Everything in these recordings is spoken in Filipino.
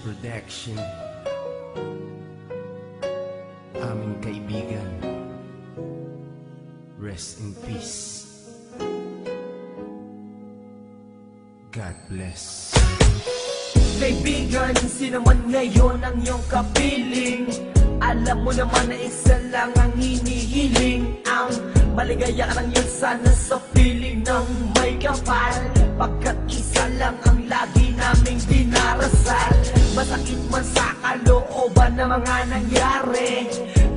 Production. Aming kaibigan, rest in peace. God bless. Kaibigan, sino man ngayon ang iyong kapiling? Alam mo naman na isa lang ang hinihiling. Ang maligaya ka lang yun sana sa piling ng may kapal, pagkat isa lang ang lagi naming dinarasal. Masakit man sa kalooban na mga nangyari,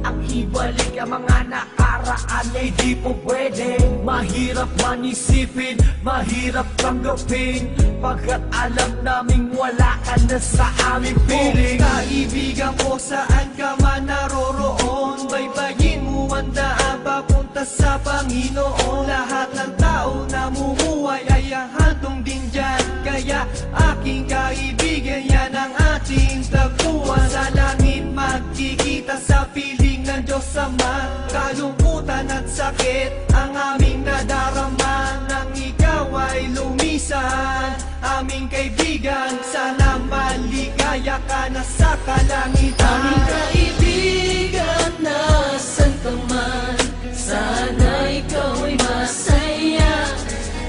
ang ibalik ang mga nakaraan ay di po pwede. Mahirap man isipin, mahirap tanggapin, pagkat alam naming wala ka na sa aming piling. Kaibigan ko, saan ka man naroroon, baybayin mo ang daan papunta sa Panginoon. Lahat ng tao na mumuhay ay hantong din dyan, kaya aking kaibigan, yan ang ating tagpuan. Sa langit magkikita sa piling ng Diyos Ama, kalungkutan at sakit ang aming nadarama. Nang ikaw ay lumisan, aming kaibigan, sana maligaya ka na sa kalangitan. Aming kaibigan, nasan ka man, sana ikaw ay masaya.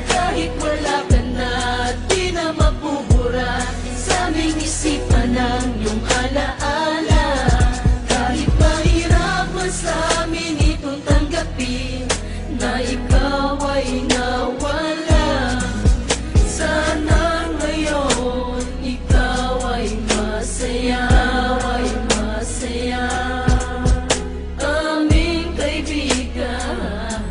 Kahit wala ka na, di na mabubura sa aming isipan ng iyong alaala. Kahit mahirap man sa amin itong tanggapin na ikaw ay nawala, sana ngayon ikaw ay masaya, ay masaya. Aming kaibigan,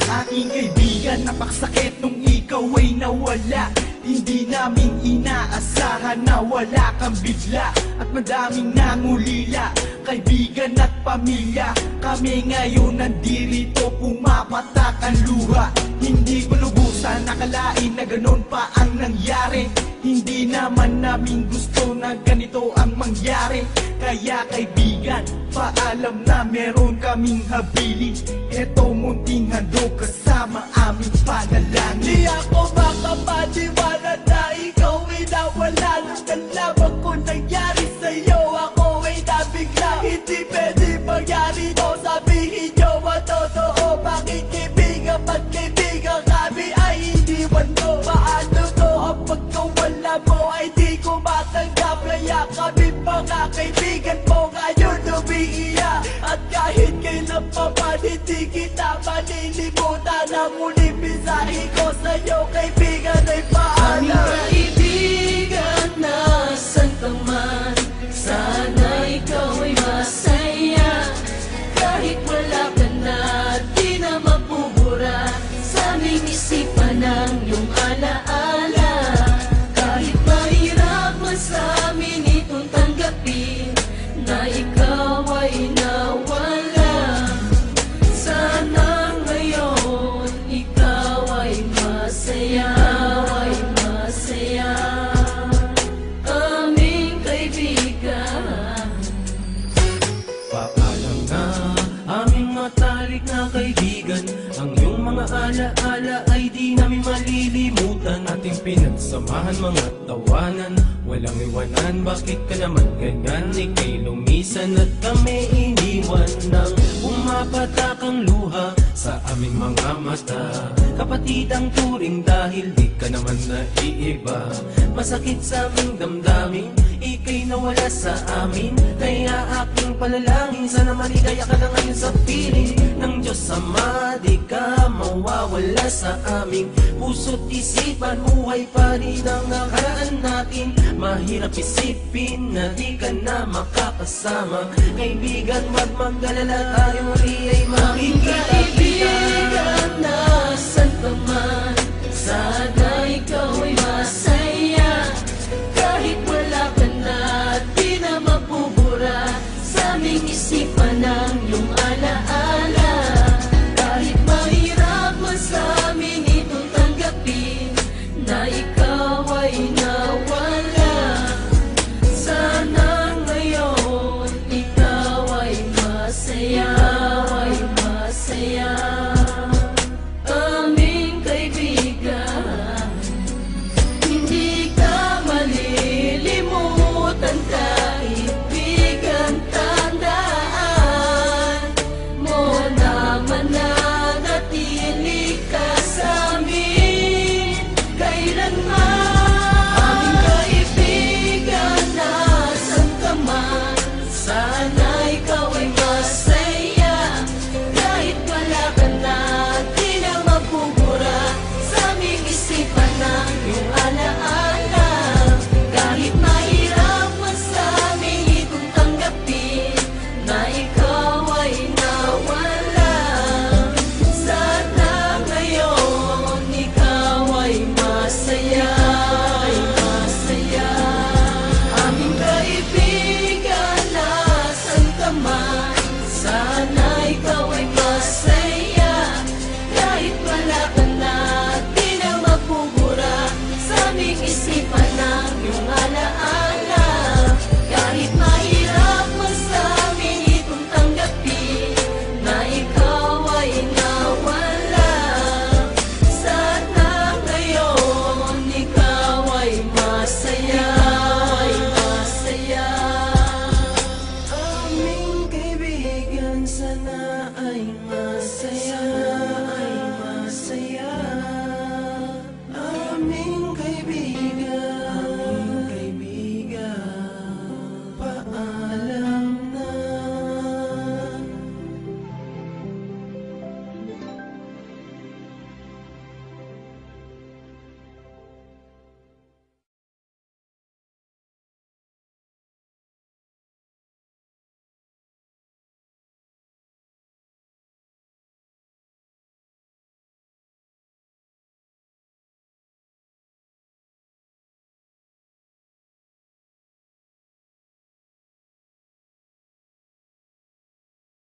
Aking kaibigan, napakasakit nung ikaw ay nawala. Hindi namin inaasahan na wala kang bigla, at madaming nangulila, kaibigan at pamilya. Kami ngayon nandirito, pumapatak ang luha. Hindi ko lubusan nakalain na ganon pa ang nangyari. Hindi naman namin gusto na ganito ang mangyari. Kaya kaibigan, paalam na meron kaming habilin. Eto munting handog kasama aming panalangin. Di ako makapaniwala na ikaw ay nawala. Nung nalaman ko nangyari sa'yo, ako ay nabigla. Hindi pwede mangyari to, sabihin nyo ang totoo. Bakit kaibigan, ba't kaibigan kami ay iniwan mo? Paano to ang pagkawala mo ay di ko matanggap? Kaya kami mga kaibigan mo ngayon umiiyak, at kahit kailan pa man hindi kita malilimutan. Ang muling mensahe ko sa'yo kaibigan ay aming paalam. kaibigan, nasan ka man, sana ikaw ay masaya. Kahit wala ka na, di na mabubura sa aming isipan ng iyong alaala. Kahit mahirap man sa amin itong tanggapin na ikaw ay nawala, sana ngayon ikaw ay masaya, ay masaya. Aming kaibigan, Paalam na aming matalik na kaibigan, ang iyong mga alaala ay di namin malilimutan. Ating pinagsamahan mga tawanan, walang iwanan. Bakit ka naman ganyan? Ika'y lumisan at kami iniwan nang pumapatak ang luha sa aming mga mata. Kapatid ang turing dahil di ka naman naiiba. Masakit sa aming damdamin, ika'y nawala sa amin. Kaya aking panalangin, sana maligaya ka na ngayon sa piling ng Diyos Ama. Di ka mawawala sa aming puso't isipan. Buhay pa rin ang nakaraan natin. Mahirap isipin na di ka na makakasama. Kaibigan, wag mag-alala, tayo muli ay aming makikita. kaibigan, nasan ka man, sana